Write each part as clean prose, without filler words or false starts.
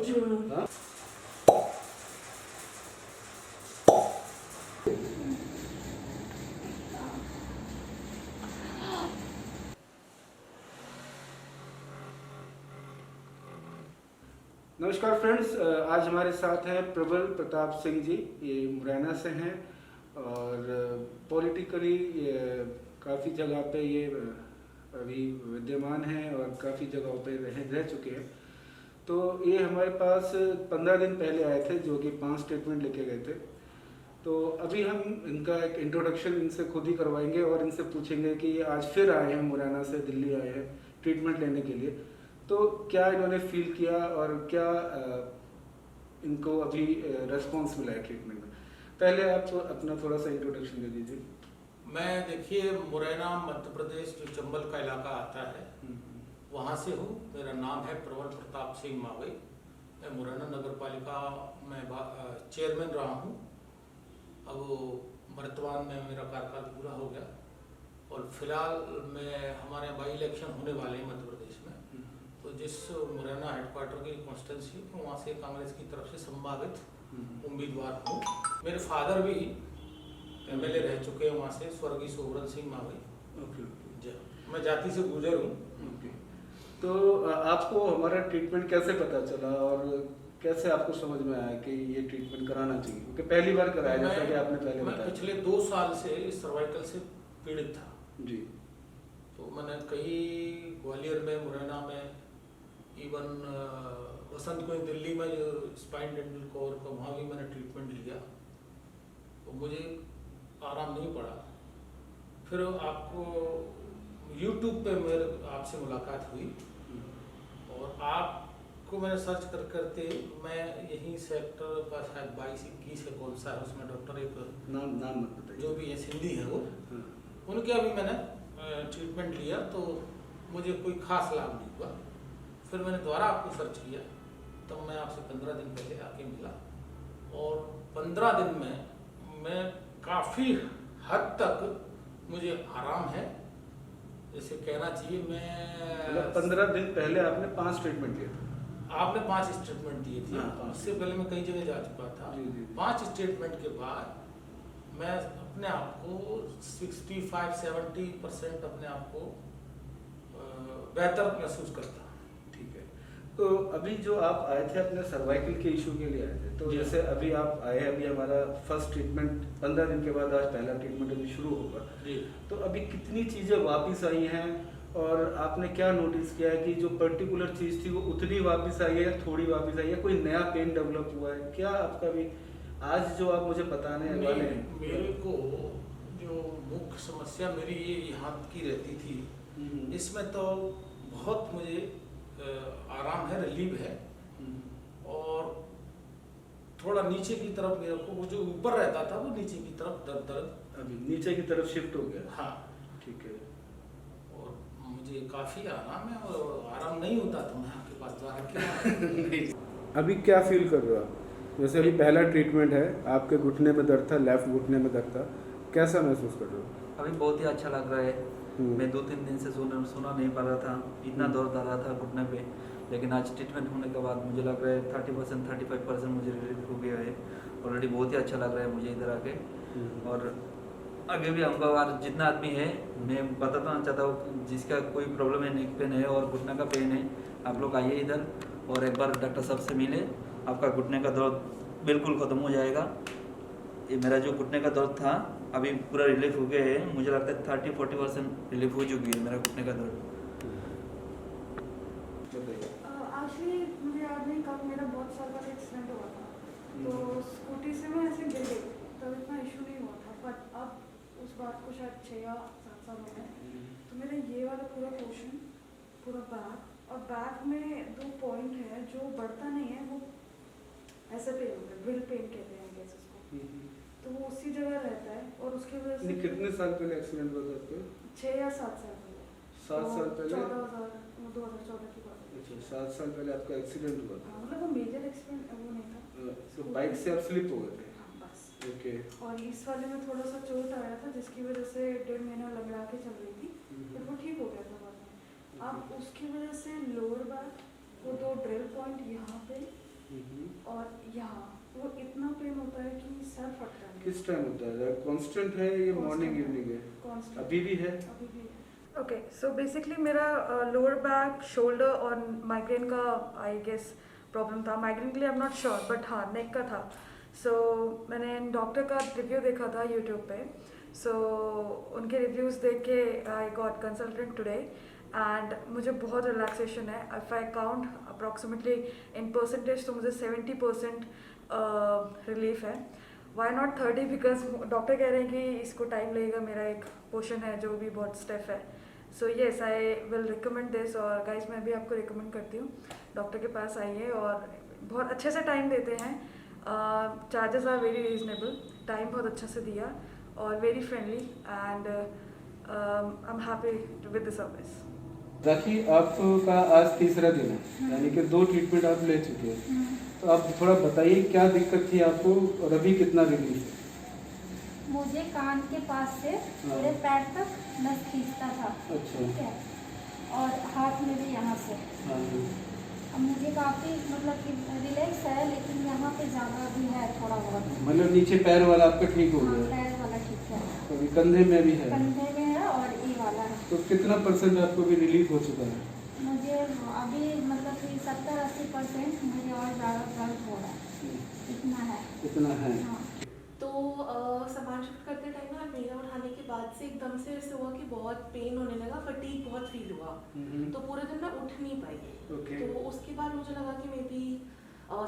कुछ हाँ? नमस्कार फ्रेंड्स, आज हमारे साथ हैं प्रबल प्रताप सिंह जी। ये मुरैना से हैं और पॉलिटिकली काफ़ी जगह पे ये अभी विद्यमान हैं और काफ़ी जगहों पे रह चुके हैं। तो ये हमारे पास 15 दिन पहले आए थे, जो कि 5 स्टेटमेंट लेके गए थे। तो अभी हम इनका एक इंट्रोडक्शन इनसे खुद ही करवाएंगे और इनसे पूछेंगे कि आज फिर आए हैं, मुरैना से दिल्ली आए हैं ट्रीटमेंट लेने के लिए। तो क्या इन्होंने फील किया और क्या इनको अभी रेस्पॉन्स मिला है ट्रीटमेंट में। पहले आप तो अपना थोड़ा सा इंट्रोडक्शन दे दीजिए। मैं देखिए मुरैना मध्य प्रदेश जो चंबल का इलाका आता है वहाँ से हूँ। मेरा नाम है प्रबल प्रताप सिंह मावई। मैं मुरैना नगर पालिका में चेयरमैन रहा हूँ। अब वर्तमान में मेरा कार्यकाल पूरा हो गया और फिलहाल में हमारे बाई इलेक्शन होने वाले हैं मध्य प्रदेश में। तो जिस मुरैना हेडक्वार्टर की कॉन्स्टिट्यूंसी है वहाँ से कांग्रेस की तरफ से संभावित उम्मीदवार हूँ। मेरे फादर भी एमएलए रह चुके हैं वहाँ से, स्वर्गीय सोवरन सिंह मावई। मैं जाति से गुजर हूँ। तो आपको हमारा ट्रीटमेंट कैसे पता चला और कैसे आपको समझ में आया कि ये ट्रीटमेंट कराना चाहिए, क्योंकि पहली बार कराया जैसा कि आपने पहले बताया। मैं पिछले 2 साल से इस सर्वाइकल से पीड़ित था जी। तो मैंने कई ग्वालियर में, मुरैना में, इवन वसंत को दिल्ली में जो स्पाइन डेंटल कोर का वहाँ भी मैंने ट्रीटमेंट लिया तो मुझे आराम नहीं पड़ा। फिर आपको यूट्यूब पे मेरे आपसे मुलाकात हुई और आपको मैंने सर्च करते मैं यही सेक्टर का शायद 22-21 है, कौन सा है उसमें डॉक्टर एक नाम मत बताइए, जो भी है सिंधी है वो, उनके अभी मैंने ट्रीटमेंट लिया तो मुझे कोई खास लाभ नहीं हुआ। फिर मैंने दोबारा आपको सर्च किया तब मैं आपसे 15 दिन पहले आके मिला और 15 दिन में मैं काफ़ी हद तक मुझे आराम है, जैसे कहना चाहिए। मैं 15 दिन पहले आपने 5 स्टेटमेंट लिए थे। आपने 5 स्टेटमेंट दिए थे। हाँ, उससे पहले मैं कई जगह जा चुका था। 5 स्टेटमेंट के बाद मैं अपने आप को 65-70% अपने आप को बेहतर महसूस करता। ठीक है। तो अभी जो आप आए थे अपने सर्वाइकल के इशू के लिए आए थे, तो जैसे अभी आप आए, अभी हमारा फर्स्ट ट्रीटमेंट 15 दिन के बाद आज पहला ट्रीटमेंट अभी शुरू होगा। तो अभी कितनी चीज़ें वापस आई हैं और आपने क्या नोटिस किया है कि जो पर्टिकुलर चीज़ थी वो उतनी वापस आई है या थोड़ी वापस आई है, कोई नया पेन डेवलप हुआ है क्या आपका भी आज जो आप मुझे बताने वाले हैं। मेरे को जो मुख्य समस्या मेरी ये यहाँ की रहती थी, इसमें तो बहुत मुझे आराम है, रिलीव है। और थोड़ा नीचे की तरफ मेरे को वो जो ऊपर रहता था वो नीचे की तरफ दर्द अभी नीचे की तरफ शिफ्ट हो गया। हाँ ठीक है। और मुझे काफ़ी आराम है और आराम नहीं होता तो मैं आपके पास द्वारा क्यों। अभी क्या फील कर रहे हो आप? जैसे अभी पहला ट्रीटमेंट है, आपके घुटने में दर्द था, लेफ्ट घुटने में दर्द था, कैसा महसूस कर रहे हो? अभी बहुत ही अच्छा लग रहा है। मैं 2-3 दिन से सुना नहीं पा रहा था, इतना दर्द आ रहा था घुटने पे, लेकिन आज ट्रीटमेंट होने के बाद मुझे लग रहा है 30% 35% मुझे रिलीफ हो गया है ऑलरेडी। बहुत ही अच्छा लग रहा है मुझे इधर आके। और आगे भी आऊँगा और जितना आदमी है मैं बताना चाहता हूँ जिसका कोई प्रॉब्लम है, नेक पेन है और घुटने का पेन है, आप लोग आइए इधर और एक बार डॉक्टर साहब से मिले। आपका घुटने का दर्द बिल्कुल ख़त्म हो जाएगा। ये मेरा जो घुटने का दर्द था अभी पूरा रिलीफ हो गया है। मुझे लगता है 30-40% रिलीफ हो चुकी है मेरा घुटने का दर्द। एक्चुअली मुझे याद नहीं कब मेरा बहुत साल पहले एक्सीडेंट हुआ था, तो स्कूटी से मैं ऐसे गिर गई, तब इतना इशू नहीं हुआ था। बट अब उस बात को शायद 6 या 7 साल हो गए। तो मेरा ये वाला पूरा पोर्शन, पूरा बैक और बैक में 2 पॉइंट है जो बढ़ता नहीं है, वो ऐसे पेन होता है, ड्रिल पेन कहते हैं कैसे उसको, तो वो उसी जगह रहता है। और उसकी वजह से कितने साल पहले एक्सीडेंट हुआ था आपको? 6 या 7 साल पहले। 7 साल पहले? 2014 की बात है। अच्छा, 7 साल पहले आपका एक्सीडेंट हुआ था। मतलब वो मेजर एक्सीडेंट वो नहीं था। तो बाइक से आप स्लिप हो गए थे? हाँ बस। ओके। और इस वाले में थोड़ा सा चोट आया था जिसकी वजह से 1.5 महीना लंगड़ा के चल रही थी, फिर वो ठीक हो गया था बाद में। अब उसकी वजह से लोअर बैक वो 2 ड्रिल पॉइंट यहाँ पे और यहाँ वो इतना पेन होता है कि सर फटता है। किस टाइम होता है? कांस्टेंट है ये मॉर्निंग इवनिंग है? Constant। अभी भी है? अभी भी ओके, सो बेसिकली मेरा लोअर बैक, शोल्डर और माइग्रेन का आई गेस प्रॉब्लम था। माइग्रेन के लिए I am not sure, but हाँ नेक का था। सो मैंने डॉक्टर का रिव्यू देखा था यूट्यूब पे। सो उनके रिव्यूज़ देख के I got consultant today and मुझे बहुत रिलैक्सेशन है। If I count approximately in percentage तो मुझे 70% रिलीफ है। Why not 30? बिकॉज डॉक्टर कह रहे हैं कि इसको टाइम लगेगा, मेरा एक पोर्शन है जो भी बहुत स्टेफ है। So yes, I will recommend this. और गाइस मैं भी आपको रिकमेंड करती हूँ, डॉक्टर के पास आइए और बहुत अच्छे से टाइम देते हैं। Charges are very reasonable, time बहुत अच्छा से दिया और very friendly and I am happy with the service. Rakhi, आपका आज तीसरा दिन है, यानी कि 2 ट्रीटमेंट आप ले चुके हैं। तो आप थोड़ा बताइए क्या दिक्कत थी आपको और अभी कितना रिलीफ है? मुझे कान के पास से पूरे पैर तक नस खींचता था। अच्छा। ठीक है, और हाथ में भी यहाँ से। हाँ। अब मुझे काफ़ी मतलब कि रिलैक्स है, लेकिन यहाँ पे ज़्यादा भी है थोड़ा बहुत। मतलब नीचे पैर वाला आपका ठीक हो हाँ, गया? पैर वाला ठीक है, अभी कंधे में भी है? कंधे में है और ये वाला है। तो कितना परसेंट आपको भी रिलीफ हो चुका है? मुझे अभी मतलब कि 70-80% मुझे और ज़्यादा दर्द हो रहा है, इतना है। इतना है? हाँ। तो सामान शिफ्ट करते टाइम ना मेरा उठाने के बाद से एकदम से ऐसे हुआ कि बहुत पेन होने लगा, फटीग बहुत फील हुआ। तो पूरे दिन मैं उठ नहीं पाई। ओके। तो उसके बाद मुझे लगा कि मे बी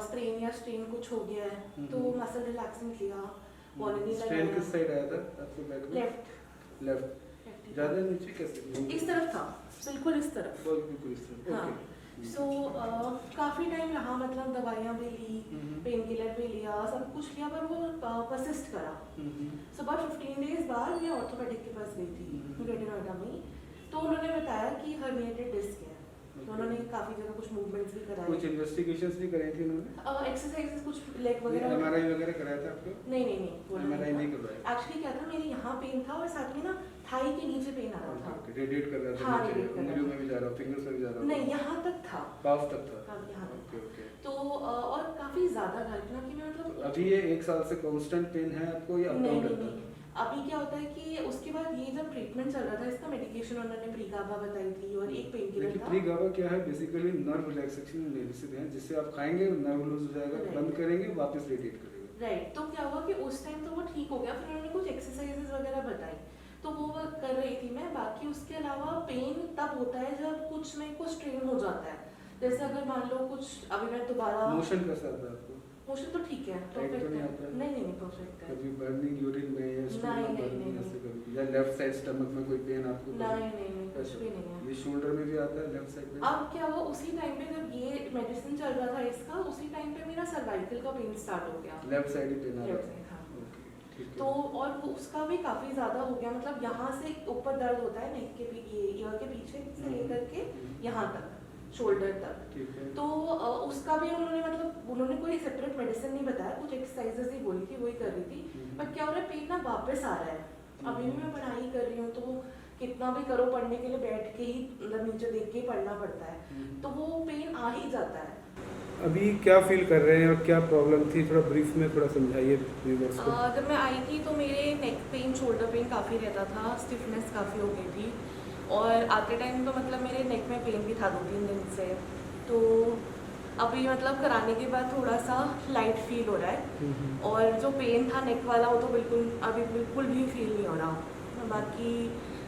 स्ट्रेन या स्ट्रेन कुछ हो गया है, तो मसल रिलैक्सेंट लिया, वॉलिनी स्ट्रेन किस साइड आया था आपके बैक में? लेफ्ट। लेफ्ट। ज़्यादा नीचे कैसे? इस तरफ था, बिल्कुल इस तरफ। बिल्कुल इस तरफ। हाँ। ओके। सो काफ़ी टाइम रहा, मतलब दवाइयाँ भी ली, पेन किलर भी लिया, सब कुछ लिया, पर वो परसिस्ट करा। सो बाद 15 डेज बाद मैं ऑर्थोपेडिक के पास गई थी ग्रेटर नोएडा में। तो उन्होंने बताया कि हर्निएटेड डिस्क है। तो उन्होंने काफ़ी जगह कुछ मूवमेंट्स भी कराए, कुछ इन्वेस्टिगेशंस भी कराई थी उन्होंने? एक्सरसाइजेस कुछ लेग वगैरह। एमआरआई वगैरह कराया था आपको? नहीं नहीं नहीं, वो एमआरआई नहीं करवाया? एक्चुअली क्या था, मेरे यहाँ पेन था और साथ में ना थाई के नीचे पेन आ रहा था। रेडिएट कर रहा था? हाँ, नीचे रेडिएट कर रहा उंगलियों था। में भी जा रहा, फिंगर्स में भी जा रहा? नहीं, यहाँ तक था, पास तक था? हाँ, यहाँ तक ओके ओके। तो और काफ़ी ज़्यादा घटना कि मैं मतलब अभी ये 1 साल से कांस्टेंट पेन है आपको या अप नहीं डाउन नहीं रहता है? नहीं, अभी क्या होता है कि उसके बाद ये जब ट्रीटमेंट चल रहा था, इसका मेडिकेशन उन्होंने प्रीगाबा बताई थी और एक पेन किलर देखिए था। प्रीगाबा क्या है? बेसिकली नर्व रिलैक्सेशन मेडिसिन है, जिससे आप खाएंगे नर्व लूज हो जाएगा, Right. बंद करेंगे वापस रेडिएट करेगा। राइट। तो क्या हुआ कि उस टाइम तो वो ठीक हो गया, फिर उन्होंने कुछ एक्सरसाइजेस वगैरह बताई, तो वो कर रही थी मैं। बाकी उसके अलावा पेन तब होता है जब कुछ में कुछ स्ट्रेन हो जाता है। जैसे अगर मान लो कुछ, अभी मैं दोबारा मोशन कैसा आता है आपको? मोशन तो ठीक है, Right तो परफेक्ट नहीं है। आता है? नहीं नहीं परफेक्ट है। कभी बर्निंग यूरिन में या स्टमक नहीं, बर्निंग नहीं, ऐसे कभी, या लेफ्ट साइड स्टमक में कोई पेन आपको? नहीं नहीं नहीं, कुछ भी नहीं है। ये शोल्डर में भी आता है, लेफ्ट साइड में? अब क्या हुआ, उसी टाइम पे जब ये मेडिसिन चल रहा था इसका, उसी टाइम पे मेरा सर्वाइकल का पेन स्टार्ट हो गया। लेफ्ट साइड ही पेन आ लेफ्ट रहा है? साइड, हाँ। ओके, ठीक है। तो और वो उसका भी काफ़ी ज़्यादा हो गया, मतलब यहाँ से ऊपर दर्द होता है नेक के ये ईयर के पीछे से लेकर के यहाँ तक, शोल्डर तक। ठीक है। तो उसका भी उन्होंने मतलब उन्होंने कोई सेपरेट मेडिसिन नहीं बताया, कुछ एक्सरसाइजेस ही बोली थी, वही कर रही थी। बट क्या हो रहा है, पेन ना वापस आ रहा है। अभी भी मैं पढ़ाई कर रही हूँ, तो कितना भी करो, पढ़ने के लिए बैठ के ही मतलब नीचे देख के ही पढ़ना पड़ता है, तो वो पेन आ ही जाता है। अभी क्या फील कर रहे हैं और क्या प्रॉब्लम थी, थोड़ा ब्रीफ में थोड़ा समझाइए व्यूअर्स को। जब मैं आई थी तो मेरे नेक पेन, शोल्डर पेन काफ़ी रहता था, स्टिफनेस काफ़ी हो गई थी, और आते टाइम तो मतलब मेरे नेक में पेन भी था 2-3 दिन से। तो अभी मतलब कराने के बाद थोड़ा सा लाइट फील हो रहा है, और जो पेन था नेक वाला वो तो अभी बिल्कुल भी फील नहीं हो रहा। बाकी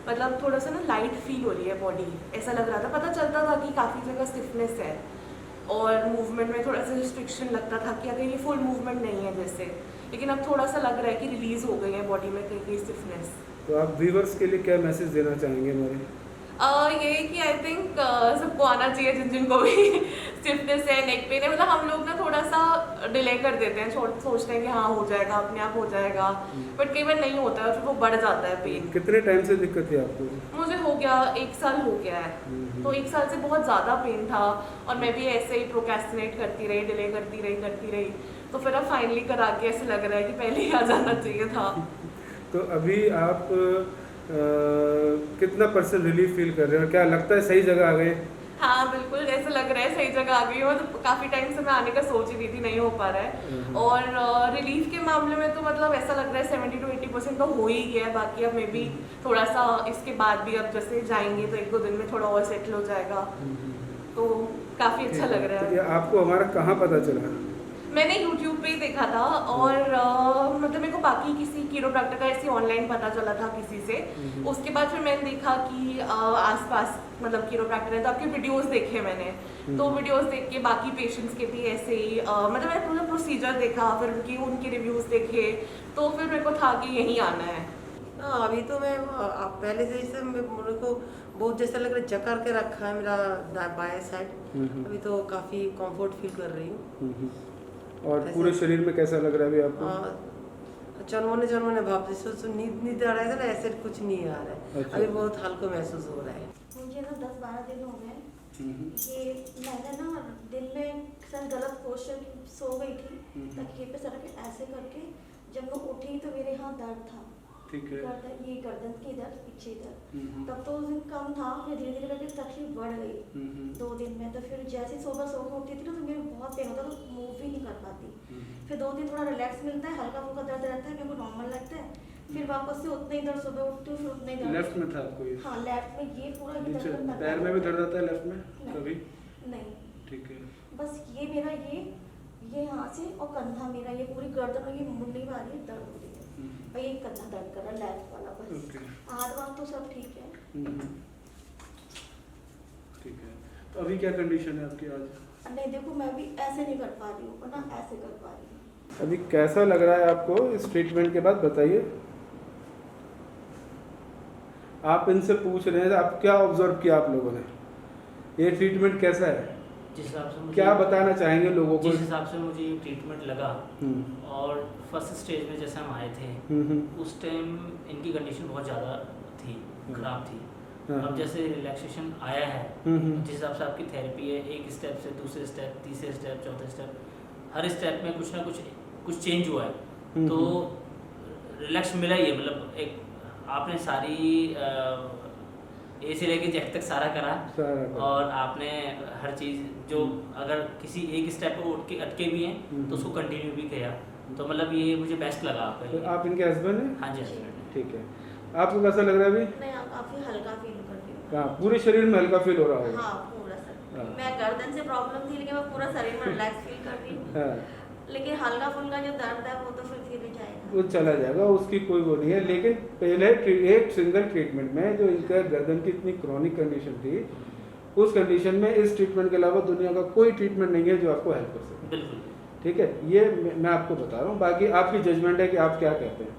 मतलब थोड़ा सा ना लाइट फील हो रही है बॉडी, ऐसा लग रहा था। पता चलता था कि काफ़ी जगह स्टिफनेस है, और मूवमेंट में थोड़ा सा रिस्ट्रिक्शन लगता था कि अगर ये फुल मूवमेंट नहीं है जैसे, लेकिन अब थोड़ा सा लग रहा है कि रिलीज़ हो गई है बॉडी में कहीं स्टिफनेस। तो आप व्यूअर्स के लिए क्या मैसेज देना चाहेंगे हमारे? ये कि आई थिंक सबको आना चाहिए, जिनको भी स्टिफनेस है, नेक पेन है। मतलब हम लोग ना थोड़ा सा डिले कर देते हैं, सोचते हैं कि हाँ हो जाएगा, अपने आप हो जाएगा, बट कई बार नहीं होता है, फिर वो बढ़ जाता है पेन। कितने टाइम से दिक्कत थी आपको? मुझे हो गया 1 साल हो गया है, तो 1 साल से बहुत ज़्यादा पेन था, और मैं भी ऐसे ही प्रोक्रेस्टिनेट करती रही, डिले करती रही, तो फिर अब फाइनली करा के ऐसे लग रहा है कि पहले ही आ जाना चाहिए था। तो अभी आप कितना % रिलीफ फील कर रहे हो, क्या लगता है सही जगह आ गए? हाँ बिल्कुल, ऐसा लग रहा है सही जगह आ गई हो। तो काफ़ी टाइम से मैं आने का सोच ही रही थी, नहीं हो पा रहा है। और रिलीफ के मामले में तो मतलब ऐसा लग रहा है 70 to 80% तो हो ही गया है। बाकी अब मे बी थोड़ा सा इसके बाद भी अब जैसे जाएंगे तो 1-2 दिन में थोड़ा और सेटल हो जाएगा, तो काफ़ी अच्छा लग रहा तो है। ये आपको हमारा कहाँ पता चला? मैंने YouTube पे ही देखा था और मतलब मेरे को बाकी किसी कीरोप्रैक्टर का ऐसे ऑनलाइन पता चला था किसी से। उसके बाद फिर मैंने देखा कि आसपास मतलब कीरोप्रैक्टर है, तो आपके वीडियोस देखे मैंने। तो वीडियोस देख के बाकी पेशेंट्स के भी ऐसे ही मतलब मैंने पूरा प्रोसीजर देखा, फिर उनके रिव्यूज़ देखे, तो फिर मेरे को था कि यहीं आना है। हाँ, अभी तो मैं पहले से जैसे मेरे को बहुत जैसा लग रहा है, जकड़ के रखा है मेरा बाएं साइड। अभी तो काफ़ी कंफर्ट फील कर रही हूँ। और पूरे शरीर में कैसा लग रहा है अभी आपको? चनमोने भाव जैसे नींद आ रहा है ना, ऐसे कुछ नहीं आ रहा है। अच्छा। अभी बहुत हल्का महसूस हो रहा है। मुझे ना 10-12 दिन हो गए ये। मैंने ना दिन में सर गलत पोस्चर सो गई थी, तकिए पे सर के ऐसे करके जब मैं उठी तो मेरे यहाँ दर्द था। ठीक है। गर्दन की इधर पीछे इधर, तब तो उस दिन कम था, फिर धीरे धीरे करके तकलीफ बढ़ गई 2 दिन में। तो फिर जैसे ही सुबह सो के उठती थी ना तो मेरे बहुत पेन होता, तो मूव भी नहीं कर पाती। फिर 2 दिन थोड़ा रिलैक्स मिलता है, हल्का फुल्का दर्द रहता है, मेरे को नॉर्मल लगता है। फिर वापस से उतने ही दर्द, सुबह उठती हूँ फिर उतने ही दर्द। लेफ्ट में था आपको ये? हाँ लेफ्ट में, ये पूरा ये नीचे दर्द पैर में भी दर्द आता है लेफ्ट में नहीं। कभी? नहीं, ठीक है। बस ये मेरा ये यहाँ से और कंधा मेरा ये पूरी गर्दन में ये मुंडी वाली दर्द हो रही है, और ये कंधा दर्द कर रहा है लेफ्ट वाला बस। ओके। हाथ वाथ तो सब ठीक है। ठीक है। तो अभी क्या कंडीशन है आपकी आज? नहीं देखो, मैं भी ऐसे नहीं कर पा रही हूँ और ना ऐसे कर पा रही हूँ। अभी कैसा लग रहा है आपको इस ट्रीटमेंट के बाद, बताइए। आप इनसे पूछ रहे हैं, आप क्या ऑब्जर्व किया आप लोगों ने, ये ट्रीटमेंट कैसा है, जिस हिसाब से क्या बताना चाहेंगे लोगों को? जिस हिसाब से मुझे ये ट्रीटमेंट लगा, और फर्स्ट स्टेज में जैसे हम आए थे उस टाइम इनकी कंडीशन बहुत ज़्यादा थी, खराब थी। अब जैसे रिलैक्सेशन आया है, जिस हिसाब से आपकी थेरेपी है, एक स्टेप से दूसरे स्टेप, तीसरे स्टेप, चौथे स्टेप, हर स्टेप में कुछ ना कुछ चेंज हुआ है, तो रिलैक्स मिला ही है। मतलब एक आपने सारी ए से लेके जेड तक सारा करा, और आपने हर चीज़ जो अगर किसी एक स्टेप पे उठ के अटके भी हैं तो उसको कंटिन्यू भी किया, तो मतलब ये मुझे बेस्ट लगा आपका। तो आप इनके हस्बैंड हैं? हाँ जी, हस्बैंड। ठीक है। आपको कैसा लग रहा है अभी? नहीं, काफी हल्का फील कर रही हूँ। हाँ, पूरे शरीर में हल्का फील हो रहा होगा? हाँ पूरा सर। हाँ। मैं गर्दन से प्रॉब्लम थी, लेकिन मैं पूरा शरीर में रिलैक्स फील कर रही हूँ। हाँ, लेकिन हल्का फुल्का जो दर्द है वो तो फिर धीरे जाएगा, वो चला जाएगा, उसकी कोई वो नहीं है। लेकिन पहले एक सिंगल ट्रीटमेंट में जो इनका गर्दन की इतनी क्रॉनिक कंडीशन थी, उस कंडीशन में इस ट्रीटमेंट के अलावा दुनिया का कोई ट्रीटमेंट नहीं है जो आपको हेल्प कर सके। बिल्कुल। ठीक है, ये मैं आपको बता रहा हूँ, बाकी आपकी जजमेंट है कि आप क्या कहते हैं।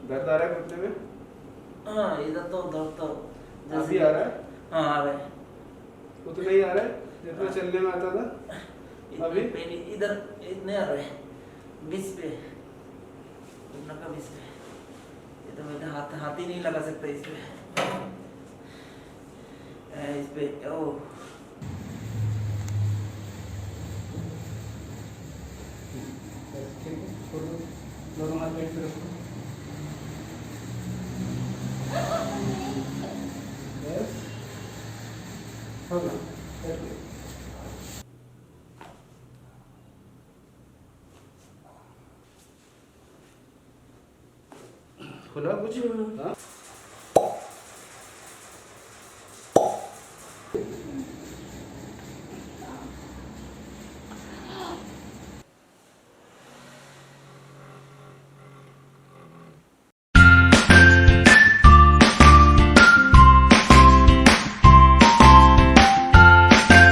दर्द आ रहा है घुटने में? हाँ, इधर तो दर्द तो अभी आ रहा है? हाँ, आ रहा है। उतना ही आ रहा है जितना चलने में आता था? अभी इधर इतने आ रहे हैं, बीच पे, घुटना का बीच पे। तो मैं हाथ ही नहीं लगा सकता इसमें इस पे। ओ दोनों हाथ पेट पे रखो। बस हो गया, कर लो। खुला कुछ? हाँ?